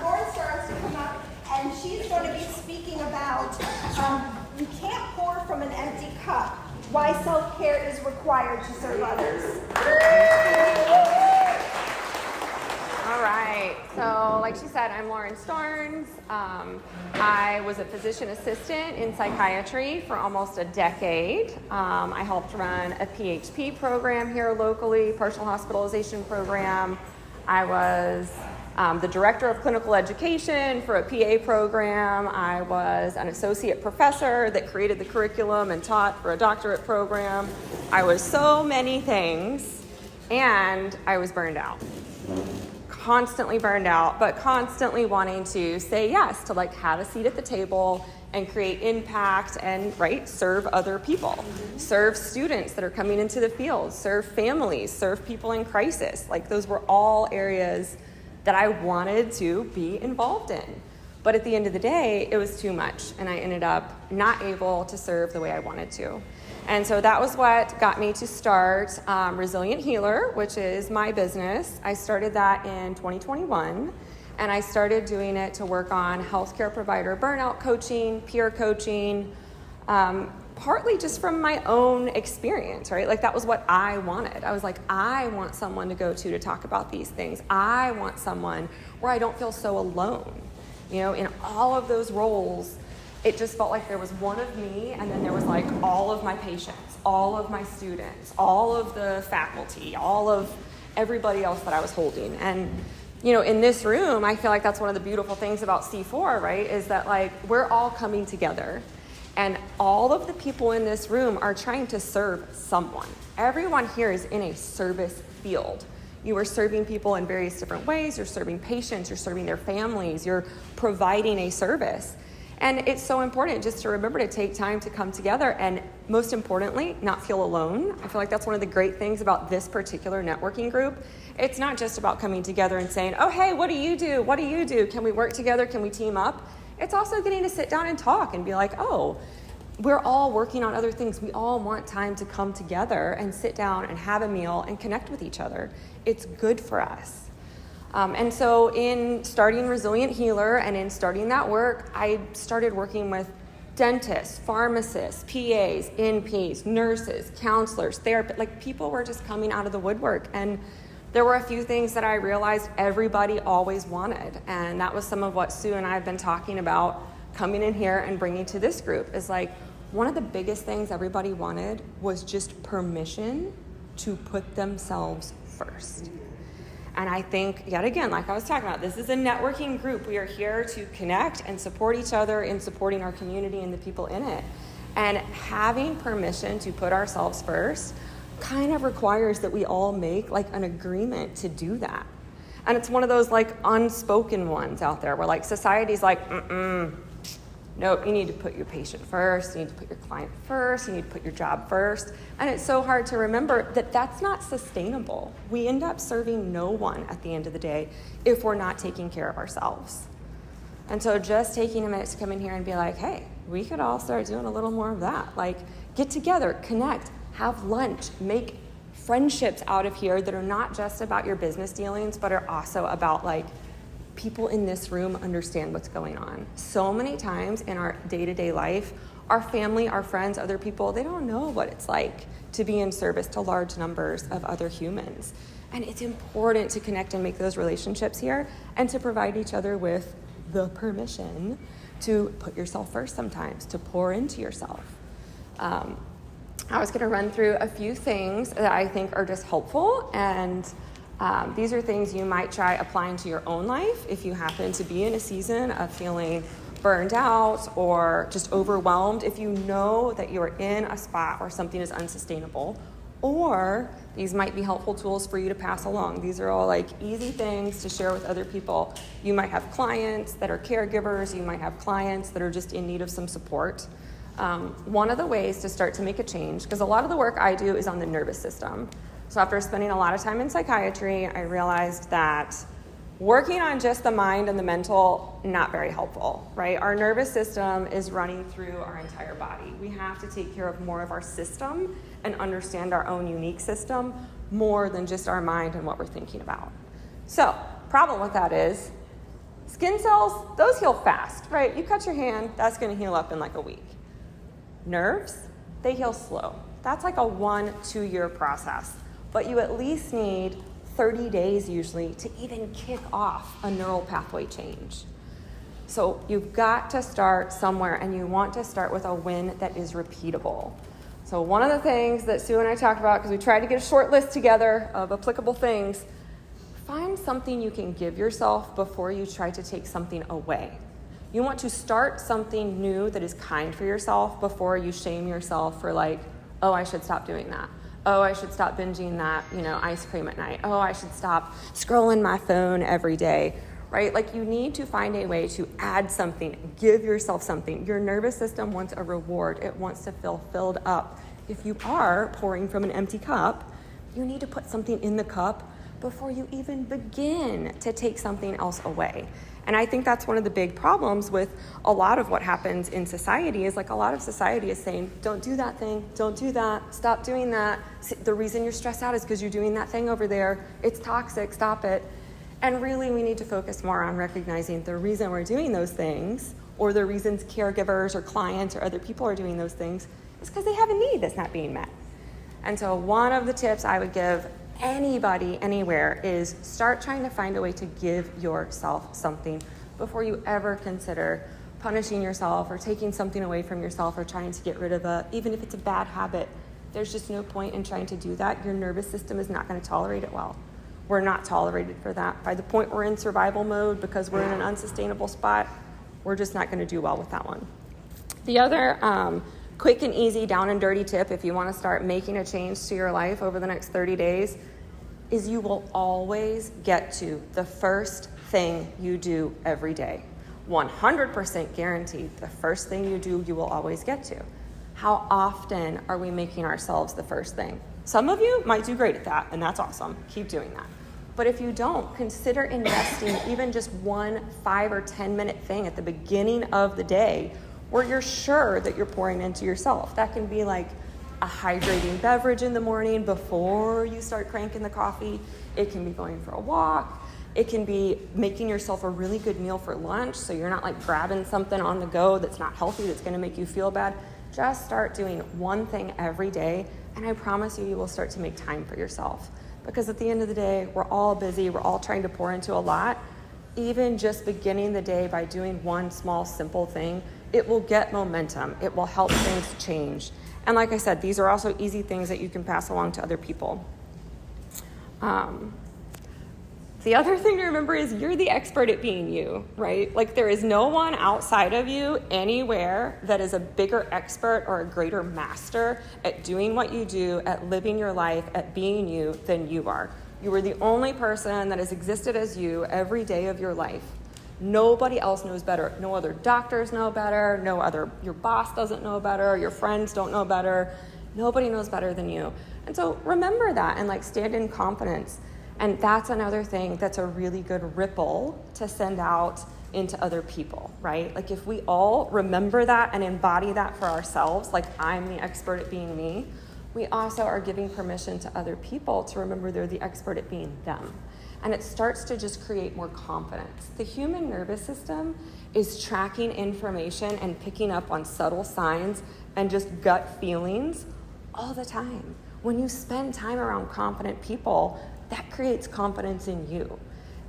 Lauren Stearns to come up, and she's going to be speaking about you can't pour from an empty cup. Why self-care is required to serve others. All right, so like she said, I'm Lauren Stearns. I was a physician assistant in psychiatry for almost a decade. I helped run a PHP program here locally, partial hospitalization program. I was the director of clinical education for a PA program. I was an associate professor that created the curriculum and taught for a doctorate program. I was so many things, and I was burned out. Constantly burned out, but constantly wanting to say yes to like have a seat at the table and create impact and serve other people, serve students that are coming into the field, serve families, serve people in crisis. Like those were all areas that I wanted to be involved in. But at the end of the day, it was too much, and I ended up not able to serve the way I wanted to. And so that was what got me to start Resilient Healer, which is my business. I started that in 2021, and I started doing it to work on healthcare provider burnout coaching, peer coaching, partly just from my own experience, right? Like that was what I wanted. I was like, I want someone to go to talk about these things. I want someone where I don't feel so alone. You know, in all of those roles, it just felt like there was one of me, and then there was like all of my patients, all of my students, all of the faculty, all of everybody else that I was holding. And, you know, in this room, I feel like that's one of the beautiful things about C4, right, is that like we're all coming together, and all of the people in this room are trying to serve someone. Everyone here is in a service field. You are serving people in various different ways. You're serving patients, you're serving their families, you're providing a service. And it's so important just to remember to take time to come together and, most importantly, not feel alone. I feel like that's one of the great things about this particular networking group. It's not just about coming together and saying, oh, hey, what do you do? What do you do? Can we work together? Can we team up? It's also getting to sit down and talk and be like, oh, we're all working on other things. We all want time to come together and sit down and have a meal and connect with each other. It's good for us. And so in starting Resilient Healer and in starting that work, I started working with dentists, pharmacists, PAs, NPs, nurses, counselors, therapists. Like people were just coming out of the woodwork. And there were a few things that I realized everybody always wanted. And that was some of what Sue and I have been talking about coming in here and bringing to this group is like one of the biggest things everybody wanted was just permission to put themselves first. And I think, yet again, like I was talking about, this is a networking group. We are here to connect and support each other in supporting our community and the people in it. And having permission to put ourselves first kind of requires that we all make like an agreement to do that. And it's one of those like unspoken ones out there where like society's like, nope, you need to put your patient first, you need to put your client first, you need to put your job first. And it's so hard to remember that that's not sustainable. We end up serving no one at the end of the day if we're not taking care of ourselves. And so just taking a minute to come in here and be like, hey, we could all start doing a little more of that. Like get together, connect, have lunch, make friendships out of here that are not just about your business dealings, but are also about like, people in this room understand what's going on. So many times in our day-to-day life, our family, our friends, other people, they don't know what it's like to be in service to large numbers of other humans. And it's important to connect and make those relationships here and to provide each other with the permission to put yourself first sometimes, to pour into yourself. I was gonna run through a few things that I think are just helpful, and these are things you might try applying to your own life if you happen to be in a season of feeling burned out or just overwhelmed, if you know that you're in a spot where something is unsustainable, or these might be helpful tools for you to pass along. These are all like easy things to share with other people. You might have clients that are caregivers, you might have clients that are just in need of some support. One of the ways to start to make a change, because a lot of the work I do is on the nervous system. So after spending a lot of time in psychiatry, I realized that working on just the mind and the mental, not very helpful, right? Our nervous system is running through our entire body. We have to take care of more of our system and understand our own unique system more than just our mind and what we're thinking about. So, problem with that is Skin cells, those heal fast, right? You cut your hand, that's going to heal up in like a week. Nerves, they heal slow. That's like a 1-2 year process. But you at least need 30 days usually to even kick off a neural pathway change. So you've got to start somewhere, and you want to start with a win that is repeatable. So one of the things that Sue and I talked about, because we tried to get a short list together of applicable things, find something you can give yourself before you try to take something away. You want to start something new that is kind for yourself before you shame yourself for like, oh, I should stop doing that. Oh, I should stop binging that, ice cream at night. Oh, I should stop scrolling my phone every day, right? Like you need to find a way to add something, give yourself something. Your nervous system wants a reward. It wants to feel filled up. If you are pouring from an empty cup, you need to put something in the cup before you even begin to take something else away. And I think that's one of the big problems with a lot of what happens in society is like a lot of society is saying, don't do that thing, don't do that, stop doing that. The reason you're stressed out is because you're doing that thing over there. It's toxic, stop it. And really we need to focus more on recognizing the reason we're doing those things, or the reasons caregivers or clients or other people are doing those things, is because they have a need that's not being met. And so one of the tips I would give anybody, anywhere, is start trying to find a way to give yourself something before you ever consider punishing yourself or taking something away from yourself or trying to get rid of even if it's a bad habit. There's just no point in trying to do that. Your nervous system is not going to tolerate it well. We're not tolerated for that. By the point we're in survival mode because we're in an unsustainable spot, we're just not going to do well with that one. The other quick and easy down and dirty tip, if you want to start making a change to your life over the next 30 days, is you will always get to the first thing you do every day. 100% guaranteed, the first thing you do, you will always get to. How often are we making ourselves the first thing? Some of you might do great at that, and that's awesome. Keep doing that. But if you don't, consider investing even just one 5 or 10 minute thing at the beginning of the day where you're sure that you're pouring into yourself. That can be like a hydrating beverage in the morning before you start cranking the coffee. It can be going for a walk. It can be making yourself a really good meal for lunch so you're not like grabbing something on the go that's not healthy, that's going to make you feel bad. Just start doing one thing every day, and I promise you, you will start to make time for yourself. Because at the end of the day, we're all busy. We're all trying to pour into a lot. Even just beginning the day by doing one small, simple thing, it will get momentum. It will help things change. And like I said, these are also easy things that you can pass along to other people. The other thing to remember is you're the expert at being you, right? Like there is no one outside of you anywhere that is a bigger expert or a greater master at doing what you do, at living your life, at being you than you are. You are the only person that has existed as you every day of your life. Nobody else knows better. No other doctors know better. Your boss doesn't know better. Your friends don't know better. Nobody knows better than you. And so remember that and like stand in confidence. And that's another thing that's a really good ripple to send out into other people, right? Like if we all remember that and embody that for ourselves, like I'm the expert at being me, we also are giving permission to other people to remember they're the expert at being them. And it starts to just create more confidence. The human nervous system is tracking information and picking up on subtle signs and just gut feelings all the time. When you spend time around confident people, that creates confidence in you.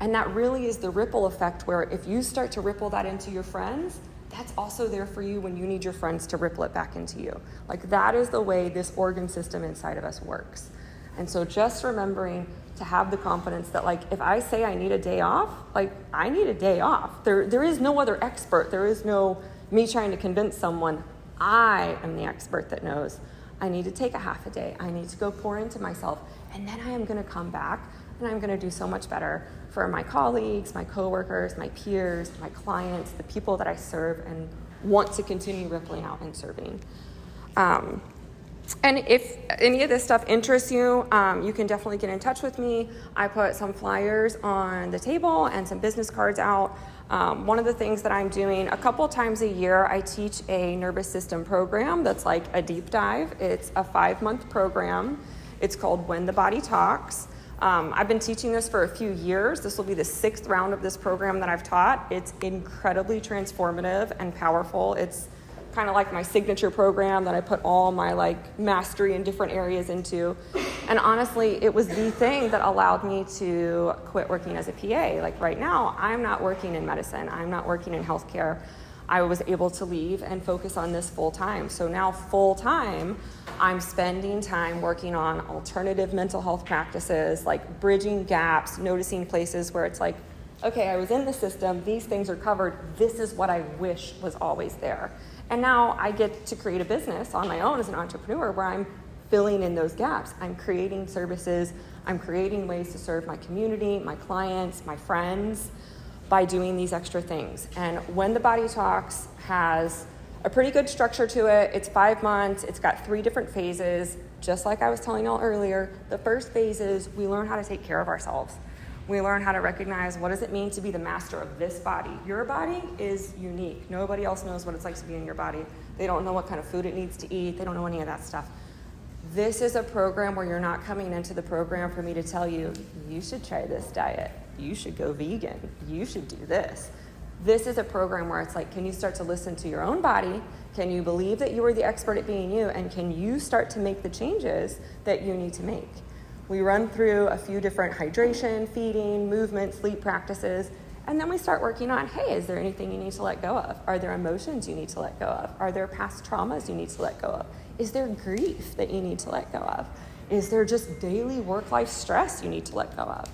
And that really is the ripple effect where if you start to ripple that into your friends, that's also there for you when you need your friends to ripple it back into you. Like that is the way this organ system inside of us works. And so just remembering to have the confidence that like, if I say I need a day off, like I need a day off. There is no other expert. There is no me trying to convince someone. I am the expert that knows I need to take a half a day. I need to go pour into myself. And then I am going to come back and I'm going to do so much better for my colleagues, my coworkers, my peers, my clients, the people that I serve and want to continue rippling out and serving. And if any of this stuff interests you, you can definitely get in touch with me. I put some flyers on the table and some business cards out. One of the things that I'm doing a couple times a year, I teach a nervous system program that's like a deep dive. It's a 5-month program. It's called When the Body Talks. I've been teaching this for a few years. This will be the 6th round of this program that I've taught. It's incredibly transformative and powerful. It's kind of like my signature program that I put all my like mastery in different areas into. And honestly, it was the thing that allowed me to quit working as a PA. Like right now, I'm not working in medicine. I'm not working in healthcare. I was able to leave and focus on this full time. So now full time, I'm spending time working on alternative mental health practices, like bridging gaps, noticing places where it's like, okay, I was in the system, these things are covered, this is what I wish was always there. And now I get to create a business on my own as an entrepreneur where I'm filling in those gaps. I'm creating services, I'm creating ways to serve my community, my clients, my friends by doing these extra things. And When the Body Talks has a pretty good structure to it. It's 5 months, it's got 3 different phases. Just like I was telling y'all earlier, the first phase is we learn how to take care of ourselves. We learn how to recognize what does it mean to be the master of this body. Your body is unique. Nobody else knows what it's like to be in your body. They don't know what kind of food it needs to eat. They don't know any of that stuff. This is a program where you're not coming into the program for me to tell you, you should try this diet. You should go vegan. You should do this. This is a program where it's like, can you start to listen to your own body? Can you believe that you are the expert at being you? And can you start to make the changes that you need to make? We run through a few different hydration, feeding, movement, sleep practices, and then we start working on, hey, is there anything you need to let go of? Are there emotions you need to let go of? Are there past traumas you need to let go of? Is there grief that you need to let go of? Is there just daily work-life stress you need to let go of?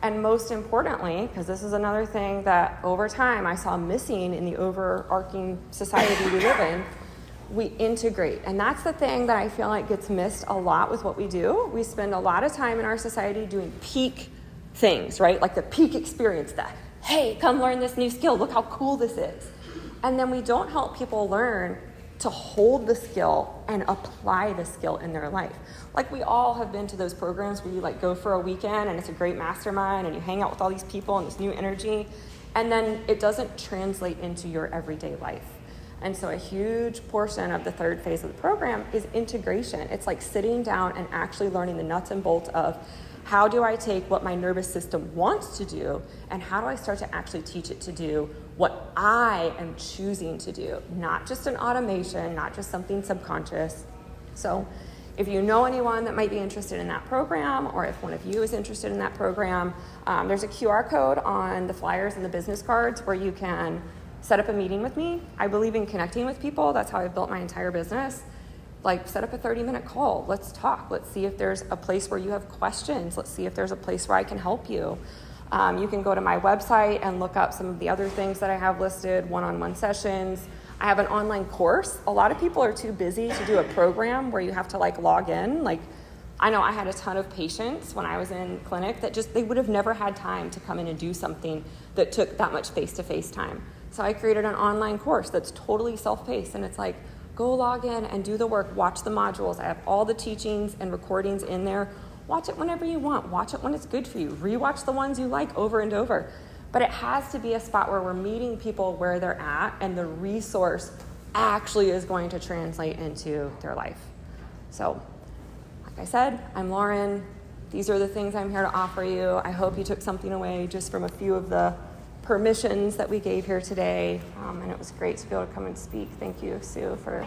And most importantly, because this is another thing that over time I saw missing in the overarching society we live in, we integrate. And that's the thing that I feel like gets missed a lot with what we do. We spend a lot of time in our society doing peak things, right? Like the peak experience, that, hey, come learn this new skill, look how cool this is. And then we don't help people learn to hold the skill and apply the skill in their life. Like we all have been to those programs where you like go for a weekend and it's a great mastermind and you hang out with all these people and this new energy, and then it doesn't translate into your everyday life. And so a huge portion of the 3rd phase of the program is integration. It's like sitting down and actually learning the nuts and bolts of how do I take what my nervous system wants to do and how do I start to actually teach it to do what I am choosing to do, not just an automation, not just something subconscious. So if you know anyone that might be interested in that program, or if one of you is interested in that program, there's a QR code on the flyers and the business cards where you can set up a meeting with me. I believe in connecting with people. That's how I've built my entire business. Like set up a 30-minute call. Let's talk. Let's see if there's a place where you have questions. Let's see if there's a place where I can help you. You can go to my website and look up some of the other things that I have listed, one-on-one sessions. I have an online course. A lot of people are too busy to do a program where you have to like log in. Like I know I had a ton of patients when I was in clinic that just, they would have never had time to come in and do something that took that much face-to-face time. So I created an online course that's totally self-paced, and it's like, go log in and do the work, watch the modules. I have all the teachings and recordings in there. Watch it whenever you want. Watch it when it's good for you. Rewatch the ones you like over and over. But it has to be a spot where we're meeting people where they're at and the resource actually is going to translate into their life. So, like I said, I'm Lauren. These are the things I'm here to offer you. I hope you took something away just from a few of the permissions that we gave here today. And it was great to be able to come and speak. Thank you, Sue, for